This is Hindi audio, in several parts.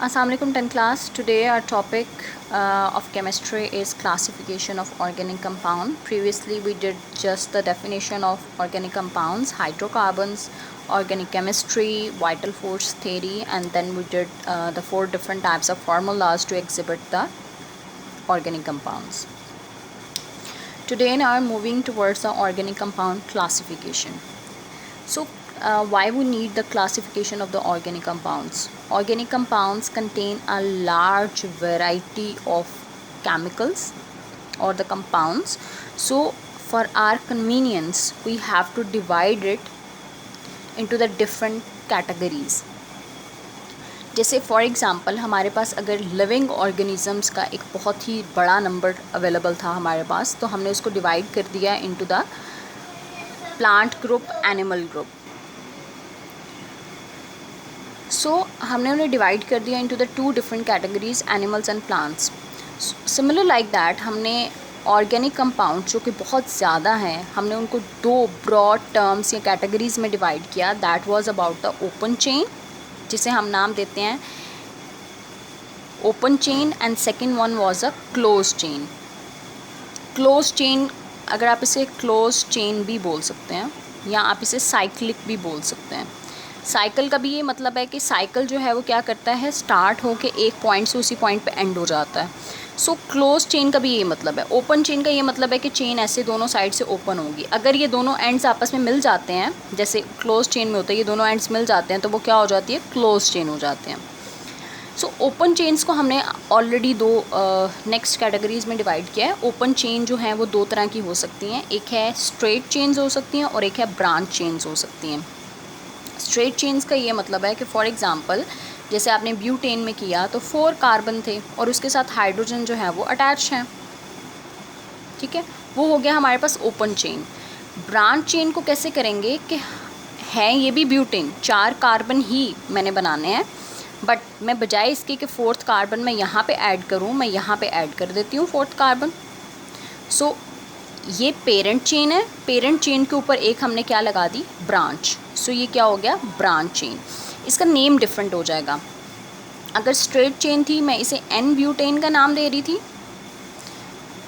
Assalamu alaikum 10th class. Today our topic of chemistry is classification of organic compound. Previously we did just the definition of organic compounds, hydrocarbons, organic chemistry, vital force theory, and then we did the 4 different types of formulas to exhibit the organic compounds. Today now I'm moving towards the organic compound classification. So why we need the classification of the organic compounds? Organic compounds contain a large variety of chemicals or the compounds. So for our convenience we have to divide it into the different categories. जैसे फॉर एग्ज़ाम्पल हमारे पास अगर लिविंग ऑर्गेनिज़म्स का एक बहुत ही बड़ा नंबर अवेलेबल था हमारे पास, तो हमने उसको डिवाइड कर दिया into the plant group, animal group. So हमने उन्हें डिवाइड कर दिया into the 2 different categories, animals and plants. Similar like that हमने ऑर्गेनिक कंपाउंड जो कि बहुत ज़्यादा हैं, हमने उनको 2 ब्रॉड टर्म्स या कैटेगरीज में डिवाइड किया. That was about the open chain, जिसे हम नाम देते हैं open chain, and second one was a close chain. Close chain, अगर आप इसे क्लोज चेन भी बोल सकते हैं या आप इसे साइक्लिक भी बोल सकते हैं. साइकिल का भी ये मतलब है कि साइकिल जो है वो क्या करता है, स्टार्ट होके एक पॉइंट से उसी पॉइंट पे एंड हो जाता है. सो क्लोज चेन का भी ये मतलब है. ओपन चेन का ये मतलब है कि चेन ऐसे दोनों साइड से ओपन होगी. अगर ये दोनों एंड्स आपस में मिल जाते हैं, जैसे क्लोज चेन में होता है, ये दोनों एंड्स मिल जाते हैं, तो वो क्या हो जाती है, क्लोज चेन हो जाते हैं. सो ओपन चेन्स को हमने ऑलरेडी 2 नेक्स्ट कैटेगरीज में डिवाइड किया है. ओपन चेन जो है वो 2 तरह की हो सकती हैं. एक है स्ट्रेट चेन्स हो सकती हैं और एक है ब्रांच चेन्स हो सकती हैं. स्ट्रेट चेन्स का ये मतलब है कि फॉर एग्ज़ाम्पल जैसे आपने ब्यूटेन में किया तो 4 कार्बन थे और उसके साथ हाइड्रोजन जो है वो अटैच हैं. ठीक है, वो हो गया हमारे पास ओपन चेन. ब्रांच चेन को कैसे करेंगे कि है ये भी ब्यूटेन, 4 कार्बन ही मैंने बनाने हैं, बट मैं बजाय इसके कि 4th कार्बन मैं यहाँ पे ऐड करूँ, मैं यहाँ पे ऐड कर देती हूँ 4th कार्बन. सो ये पेरेंट चेन है. पेरेंट चेन के ऊपर एक हमने क्या लगा दी, ब्रांच. सो ये क्या हो गया, ब्रांच चेन. इसका नेम डिफरेंट हो जाएगा. अगर स्ट्रेट चेन थी मैं इसे एन ब्यूटेन का नाम दे रही थी,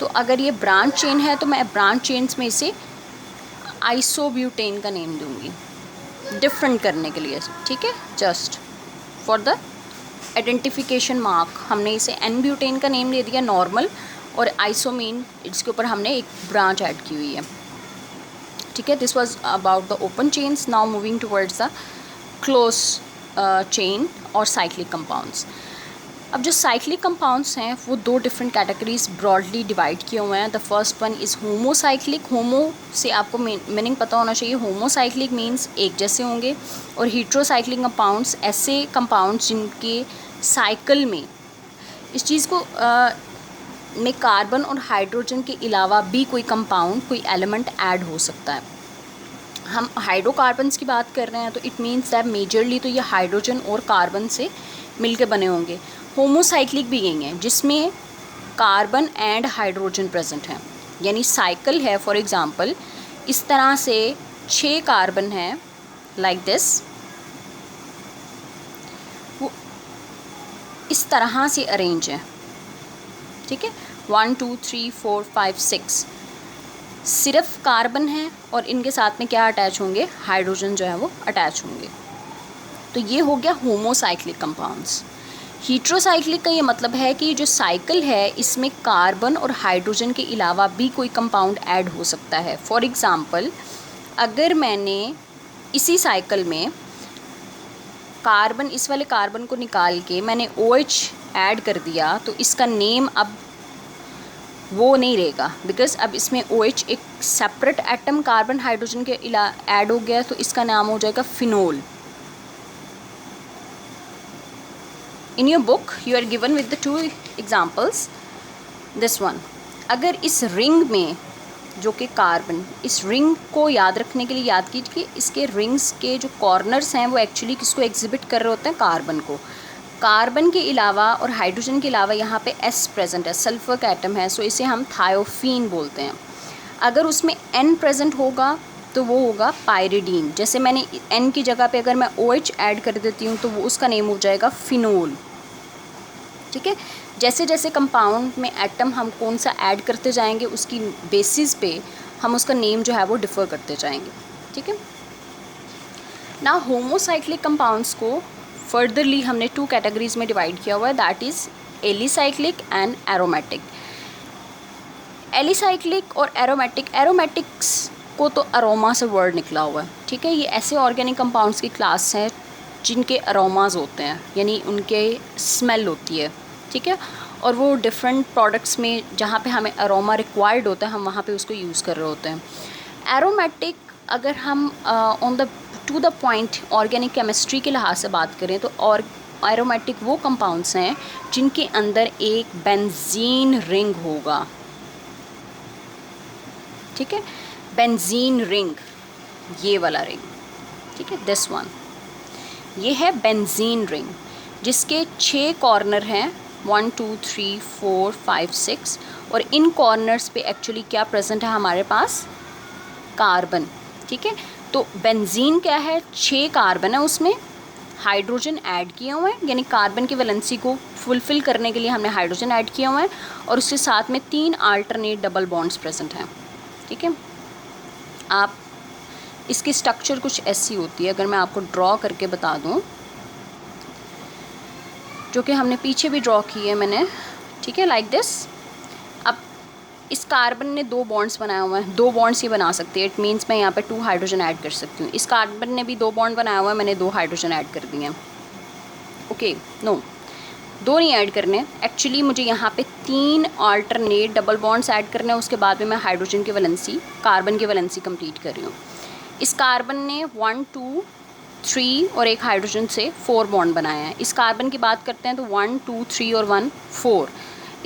तो अगर ये ब्रांच चेन है तो मैं ब्रांच चेन्स में इसे आइसोब्यूटेन का नेम दूंगी, डिफरेंट करने के लिए. ठीक है, just for the identification mark हमने इसे एन ब्यूटेन का नेम दे दिया नॉर्मल, और आइसोमीन इसके ऊपर हमने एक ब्रांच ऐड की हुई है. ठीक है, this was about the open chains. Now moving towards the close chain और साइक्लिक कंपाउंड्स. अब जो साइक्लिक कंपाउंड्स हैं वो 2 डिफरेंट कैटेगरीज ब्रॉडली डिवाइड किए हुए हैं. The first one is homocyclic. Homo से आपको मीनिंग पता होना चाहिए. होमोसाइक्लिक मीन्स एक जैसे होंगे, और हीट्रोसाइक्लिक कंपाउंड्स ऐसे कंपाउंड्स जिनके साइकिल में इस चीज़ को में कार्बन और हाइड्रोजन के अलावा भी कोई कंपाउंड, कोई एलिमेंट ऐड हो सकता है. हम हाइड्रोकार्बन्स की बात कर रहे हैं तो इट मीन्स दैट मेजरली तो ये हाइड्रोजन और कार्बन से मिलके बने होंगे. होमोसाइक्लिक भी यही हैं जिसमें कार्बन एंड हाइड्रोजन प्रेजेंट हैं. यानी साइकिल है, फॉर एग्ज़ाम्पल इस तरह से 6 कार्बन हैं लाइक दिस, वो इस तरह से अरेंज है. ठीक है, 1 2 3 4 5 6 सिर्फ कार्बन है और इनके साथ में क्या अटैच होंगे, हाइड्रोजन जो है वो अटैच होंगे. तो ये हो गया होमोसाइक्लिक कंपाउंड्स. हीट्रोसाइक्लिक का ये मतलब है कि जो साइकिल है इसमें कार्बन और हाइड्रोजन के अलावा भी कोई कंपाउंड ऐड हो सकता है. फॉर एग्ज़ाम्पल अगर मैंने इसी साइकिल में कार्बन, इस वाले कार्बन को निकाल के मैंने OH ऐड कर दिया, तो इसका नेम अब वो नहीं रहेगा, बिकॉज अब इसमें OH एक सेपरेट एटम कार्बन हाइड्रोजन के ऐड हो गया, तो इसका नाम हो जाएगा phenol. In your book you are given with the 2 examples. This one, अगर इस रिंग में जो कि कार्बन, इस रिंग को याद रखने के लिए याद कीजिए इसके रिंग्स के जो कॉर्नर्स हैं वो एक्चुअली किसको एग्जिबिट कर रहे होते हैं, कार्बन को. कार्बन के अलावा और हाइड्रोजन के अलावा यहाँ पे S प्रेजेंट है, सल्फर का एटम है, सो इसे हम थायोफीन बोलते हैं. अगर उसमें N प्रेजेंट होगा तो वो होगा पायरिडीन. जैसे मैंने N की जगह पे अगर मैं OH ऐड कर देती हूँ तो वो उसका नेम हो जाएगा फिनोल. ठीक है। जैसे जैसे कंपाउंड में एटम हम कौन सा ऐड करते जाएंगे उसकी बेसिस पे हम उसका नेम जो है वो डिफ़र करते जाएंगे, ठीक है। ना होमोसाइक्लिक कंपाउंड्स को फर्दरली हमने 2 कैटेगरीज में डिवाइड किया हुआ है, that is alicyclic and aromatic. Alicyclic और एरोमेटिक, एरोमेटिक्स को तो अरोमा से वर्ड निकला हुआ है, ठीक है। ये ऐसे ऑर्गेनिक कंपाउंड्स की क्लास है जिनके अरोमाज होते हैं, यानी उनके स्मेल होती है, ठीक है। और वो डिफरेंट प्रोडक्ट्स में जहाँ पे हमें अरोमा रिक्वायर्ड होता है हम वहाँ पे उसको यूज़ कर रहे होते हैं। एरोमेटिक अगर हम on the two the point organic chemistry के लिहाज से बात करें तो और एरोमेटिक वो कंपाउंड्स हैं जिनके अंदर एक बेंजीन रिंग होगा, ठीक है। बेंजीन रिंग, ये वाला रिंग, ठीक है, दिस वन, ये है बेंजीन रिंग जिसके 6 कॉर्नर हैं, 1 2 3 4 5 6, और इन कॉर्नर्स पे एक्चुअली क्या प्रेजेंट है हमारे पास, कार्बन, ठीक है। तो बेंजीन क्या है, 6 कार्बन है, उसमें हाइड्रोजन ऐड किए हुए हैं, यानी कार्बन की वैलेंसी को फुलफ़िल करने के लिए हमने हाइड्रोजन ऐड किए हुए हैं, और उसके साथ में 3 अल्टरनेट डबल बॉन्ड्स प्रेजेंट हैं, ठीक है। आप इसकी स्ट्रक्चर कुछ ऐसी होती है, अगर मैं आपको ड्रॉ करके बता दूं, जो कि हमने पीछे भी ड्रॉ की है मैंने, ठीक है, लाइक दिस। अब इस कार्बन ने 2 बॉन्ड्स बनाए हुए हैं, 2 बॉन्ड्स ही बना सकती है, इट मीन्स मैं यहाँ पे 2 हाइड्रोजन ऐड कर सकती हूँ। इस कार्बन ने भी 2 बॉन्ड बनाया हुआ है, मैंने 2 हाइड्रोजन ऐड कर दिए हैं, ओके। नो, 2 नहीं ऐड करने, एक्चुअली मुझे यहाँ पे 3 अल्टरनेट डबल बॉन्ड्स ऐड करने हैं, उसके बाद में मैं हाइड्रोजन की वैलेंसी, कार्बन की वैलेंसी कंप्लीट कर रही हूँ। इस कार्बन ने 1 2 3 और एक हाइड्रोजन से 4 बॉन्ड बनाया है। इस कार्बन की बात करते हैं तो 1 2 3 और 1 4।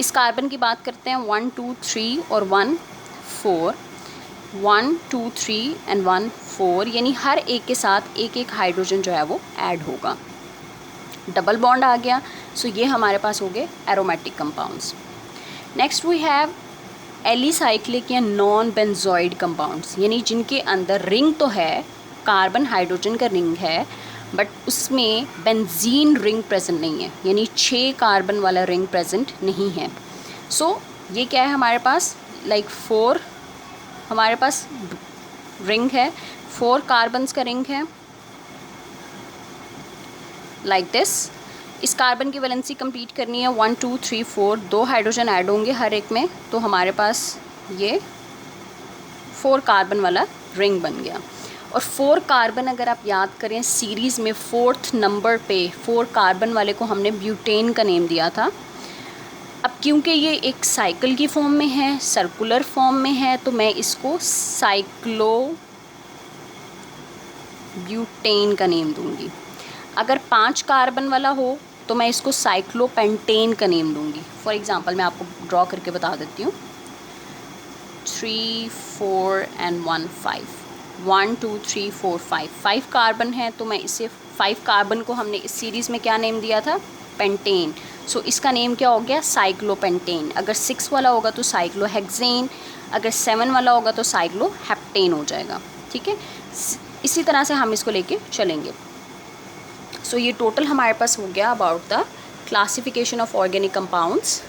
इस कार्बन की बात करते हैं 1 2 3 और 1 4, 1 2 3 एंड 1 4, यानी हर एक के साथ एक एक हाइड्रोजन जो है वो ऐड होगा, डबल बॉन्ड आ गया। सो ये हमारे पास हो गए aromatic compounds. Next we have alicyclic या नॉन बेंजोइड कंपाउंड्स, यानी जिनके अंदर रिंग तो है, कार्बन हाइड्रोजन का रिंग है, बट उसमें बेंजीन रिंग प्रेजेंट नहीं है, यानी 6 कार्बन वाला रिंग प्रेजेंट नहीं है। सो ये क्या है हमारे पास, लाइक 4 हमारे पास रिंग है, 4 कार्बन्स का रिंग है, लाइक दिस। इस कार्बन की वैलेंसी कंप्लीट करनी है 1 2 3 4, 2 हाइड्रोजन ऐड होंगे हर एक में, तो हमारे पास ये 4 कार्बन वाला रिंग बन गया। और 4 कार्बन अगर आप याद करें सीरीज़ में 4th नंबर पे 4 कार्बन वाले को हमने ब्यूटेन का नेम दिया था। अब क्योंकि ये एक साइकिल की फॉर्म में है, सर्कुलर फॉर्म में है, तो मैं इसको साइक्लो ब्यूटेन का नेम दूंगी। अगर 5 कार्बन वाला हो तो मैं इसको साइक्लोपेंटेन का नेम दूंगी। फॉर एग्ज़ाम्पल मैं आपको ड्रॉ करके बता देती हूँ, 3 4 एंड 1 5, 1 2 3 4 5, 5 कार्बन है, तो मैं इसे 5 कार्बन को हमने इस सीरीज़ में क्या नेम दिया था, पेंटेन। सो इसका नेम क्या हो गया, साइक्लोपेंटेन। अगर 6 वाला होगा तो साइक्लोहेक्सेन, अगर 7 वाला होगा तो साइक्लोहेप्टेन हो जाएगा, ठीक है। इसी तरह से हम इसको लेके चलेंगे। सो ये टोटल हमारे पास हो गया about the classification of organic compounds.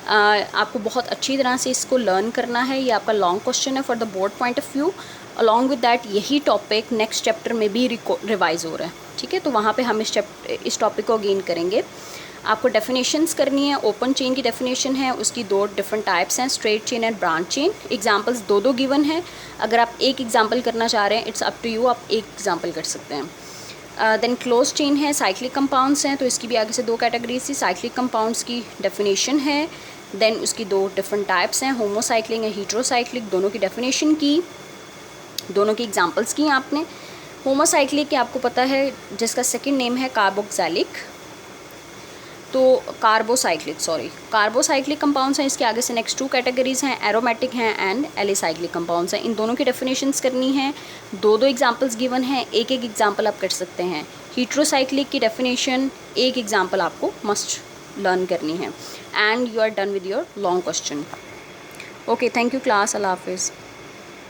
आपको बहुत अच्छी तरह से इसको लर्न करना है, ये आपका लॉन्ग क्वेश्चन है for the board point of view. Along with that यही टॉपिक नेक्स्ट चैप्टर में भी रिवाइज हो रहा है, ठीक है। तो वहाँ पे हम इस टॉपिक को गेन करेंगे। आपको डेफिनेशंस करनी है, ओपन चेन की डेफिनेशन है, उसकी 2 डिफरेंट टाइप्स हैं, straight chain and branch chain. Examples 2 given हैं, अगर आप एक एग्जांपल करना चाह रहे हैं इट्स अप टू यू, आप एक एग्जांपल कर सकते हैं। देन क्लोज चेन है, साइक्लिक कंपाउंड्स हैं, तो इसकी भी आगे से 2 कैटेगरीज थी। साइक्लिक कंपाउंड्स की डेफिनेशन है, देन उसकी 2 डिफरेंट टाइप्स हैं, होमोसाइक्लिक या हीट्रोसाइक्लिक, दोनों की डेफिनेशन की, दोनों की एग्जांपल्स की आपने। होमोसाइक्लिक के आपको पता है जिसका सेकंड नेम है कार्बोक्सिलिक, तो कार्बोसाइक्लिक कंपाउंड्स हैं। इसके आगे से नेक्स्ट 2 कैटेगरीज हैं, एरोमेटिक हैं एंड एलिसाइक्लिक कंपाउंड्स हैं। इन दोनों की डेफिनेशंस करनी है, 2 एग्जांपल्स गिवन हैं, एक एग्जांपल आप कर सकते हैं। हीट्रोसाइक्लिक की डेफिनेशन एक एग्जांपल आपको मस्ट लर्न करनी है, and you are done with your long question. Okay, thank you class, अल्लाह हाफिज़।